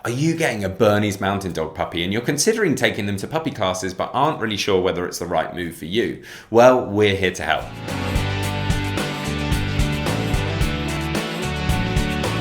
Are you getting a Bernese Mountain Dog puppy and you're considering taking them to puppy classes but aren't really sure whether it's the right move for you? Well, we're here to help.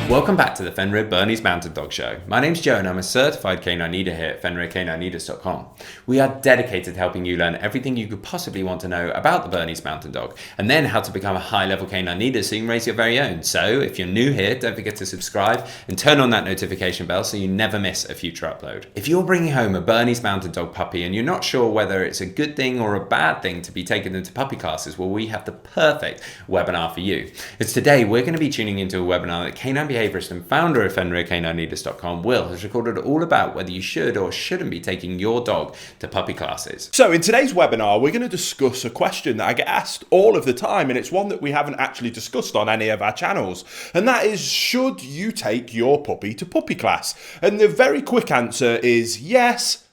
Welcome back to the Fenrir Bernese Mountain Dog Show. My name's Joe and I'm a certified canine leader here at FenrirCanineLeaders.com. We are dedicated to helping you learn everything you could possibly want to know about the Bernese Mountain Dog and then how to become a high-level canine leader so you can raise your very own. So if you're new here, don't forget to subscribe and turn on that notification bell so you never miss a future upload. If you're bringing home a Bernese Mountain Dog puppy and you're not sure whether it's a good thing or a bad thing to be taking them to puppy classes, well, we have the perfect webinar for you. As today, we're going to be tuning into a webinar that canine behaviorist and founder of FenrirCanineLeaders.com, Will, has recorded all about whether you should or shouldn't be taking your dog to puppy classes. So in today's webinar, we're going to discuss a question that I get asked all of the time, and it's one that we haven't actually discussed on any of our channels, and that is, should you take your puppy to puppy class? And the very quick answer is yes,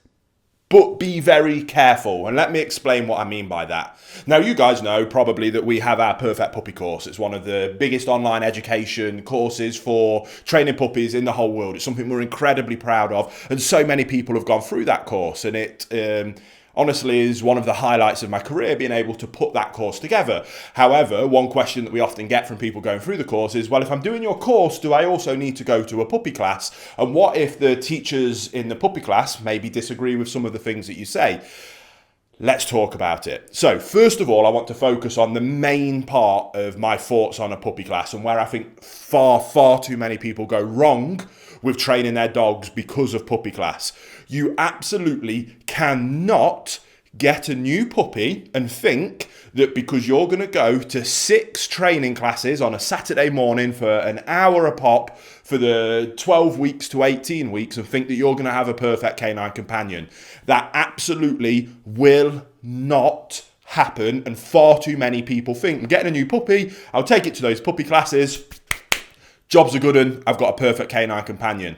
but be very careful. And let me explain what I mean by that. Now, you guys know probably that we have our Perfect Puppy course. It's one of the biggest online education courses for training puppies in the whole world. It's something we're incredibly proud of. And so many people have gone through that course. And it honestly is one of the highlights of my career, being able to put that course together. However, one question that we often get from people going through the course is, well, if I'm doing your course, do I also need to go to a puppy class? And what if the teachers in the puppy class maybe disagree with some of the things that you say? Let's talk about it. So first of all, I want to focus on the main part of my thoughts on a puppy class and where I think far too many people go wrong with training their dogs because of puppy class. You absolutely cannot get a new puppy and think that because you're going to go to 6 training classes on a Saturday morning for an hour a pop for the 12 weeks to 18 weeks and think that you're going to have a perfect canine companion. That absolutely will not happen, and far too many people think, I'm getting a new puppy, I'll take it to those puppy classes, job's a good one, I've got a perfect canine companion.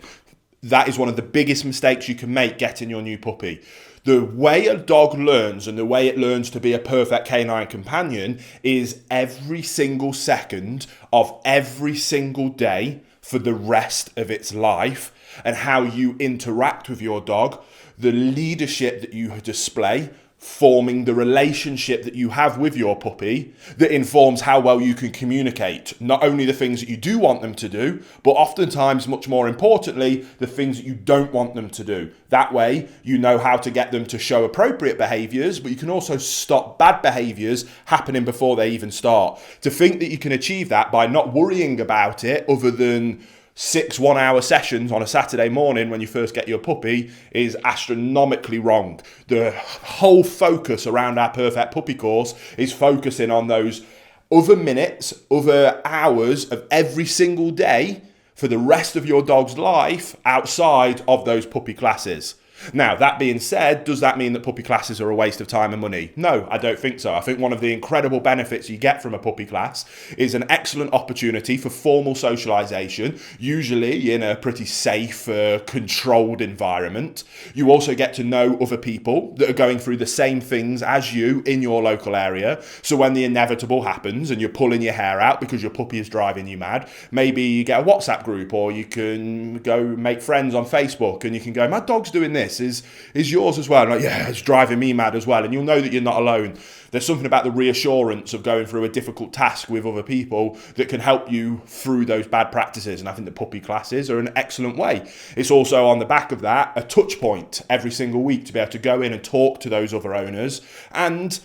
That is one of the biggest mistakes you can make getting your new puppy. The way a dog learns and the way it learns to be a perfect canine companion is every single second of every single day for the rest of its life, and how you interact with your dog, the leadership that you display, forming the relationship that you have with your puppy that informs how well you can communicate not only the things that you do want them to do, but oftentimes, much more importantly, the things that you don't want them to do. That way, you know how to get them to show appropriate behaviors, but you can also stop bad behaviors happening before they even start. To think that you can achieve that by not worrying about it other than 6 one-hour sessions on a Saturday morning when you first get your puppy is astronomically wrong. The whole focus around our Perfect Puppy course is focusing on those other minutes, other hours of every single day for the rest of your dog's life outside of those puppy classes. Now, that being said, does that mean that puppy classes are a waste of time and money? No, I don't think so. I think one of the incredible benefits you get from a puppy class is an excellent opportunity for formal socialization, usually in a pretty safe, controlled environment. You also get to know other people that are going through the same things as you in your local area. So when the inevitable happens and you're pulling your hair out because your puppy is driving you mad, maybe you get a WhatsApp group, or you can go make friends on Facebook and you can go, my dog's doing this. Is yours as well? And like, yeah, it's driving me mad as well. And you'll know that you're not alone. There's something about the reassurance of going through a difficult task with other people that can help you through those bad practices. And I think the puppy classes are an excellent way. It's also, on the back of that, a touch point every single week to be able to go in and talk to those other owners. And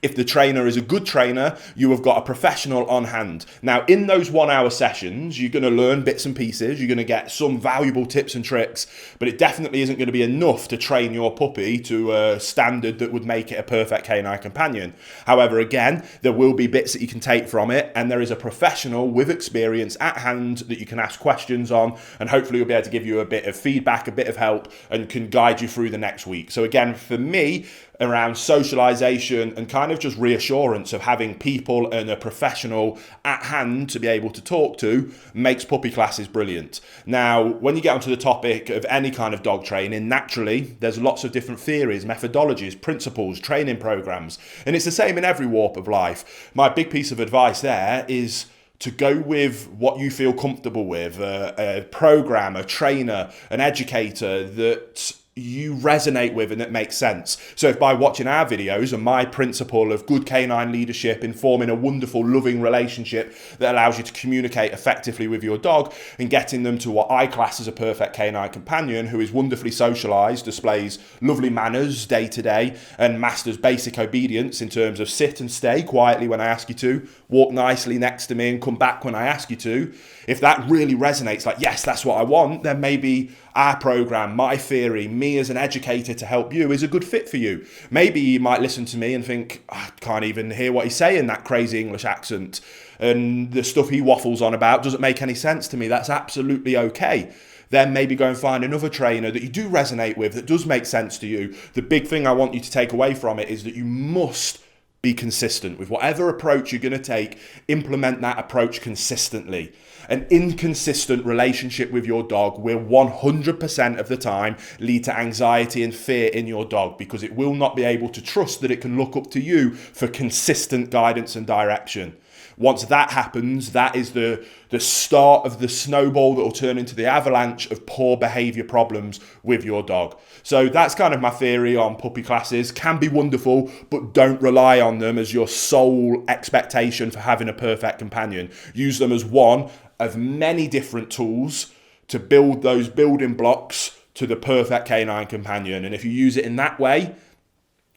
if the trainer is a good trainer, you have got a professional on hand. Now, in those 1-hour sessions, you're going to learn bits and pieces. You're going to get some valuable tips and tricks, but it definitely isn't going to be enough to train your puppy to a standard that would make it a perfect canine companion. However, again, there will be bits that you can take from it, and there is a professional with experience at hand that you can ask questions on, and hopefully you'll be able to give you a bit of feedback, a bit of help, and can guide you through the next week. So again, for me, around socialization and kind of just reassurance of having people and a professional at hand to be able to talk to makes puppy classes brilliant. Now, when you get onto the topic of any kind of dog training, naturally, there's lots of different theories, methodologies, principles, training programs, and it's the same in every warp of life. My big piece of advice there is to go with what you feel comfortable with, a program, a trainer, an educator that you resonate with and that makes sense. So if by watching our videos and my principle of good canine leadership in forming a wonderful, loving relationship that allows you to communicate effectively with your dog and getting them to what I class as a perfect canine companion who is wonderfully socialized, displays lovely manners day to day, and masters basic obedience in terms of sit and stay quietly when I ask you to, walk nicely next to me and come back when I ask you to. If that really resonates, like, yes, that's what I want, then maybe our program, my theory, me as an educator to help you is a good fit for you. Maybe you might listen to me and think, I can't even hear what he's saying, that crazy English accent. And the stuff he waffles on about doesn't make any sense to me. That's absolutely okay. Then maybe go and find another trainer that you do resonate with, that does make sense to you. The big thing I want you to take away from it is that you must be consistent with whatever approach you're going to take. Implement that approach consistently. An inconsistent relationship with your dog will 100% of the time lead to anxiety and fear in your dog, because it will not be able to trust that it can look up to you for consistent guidance and direction. Once that happens, that is the start of the snowball that will turn into the avalanche of poor behavior problems with your dog. So that's kind of my theory on puppy classes. Can be wonderful, but don't rely on them as your sole expectation for having a perfect companion. Use them as one of many different tools to build those building blocks to the perfect canine companion. And if you use it in that way,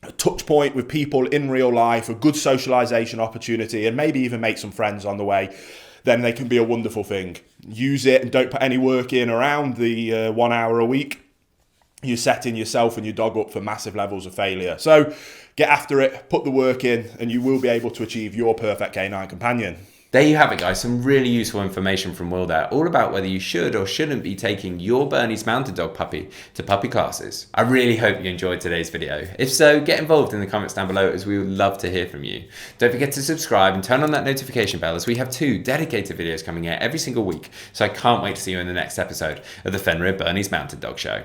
a touch point with people in real life, a good socialization opportunity, and maybe even make some friends on the way, then they can be a wonderful thing. Use it and don't put any work in around the 1 hour a week. You're setting yourself and your dog up for massive levels of failure. So get after it, put the work in, and you will be able to achieve your perfect canine companion. There you have it, guys. Some really useful information from Will there, all about whether you should or shouldn't be taking your Bernese Mountain Dog puppy to puppy classes. I really hope you enjoyed today's video. If so, get involved in the comments down below, as we would love to hear from you. Don't forget to subscribe and turn on that notification bell, as we have 2 dedicated videos coming out every single week. So I can't wait to see you in the next episode of the Fenrir Bernese Mountain Dog Show.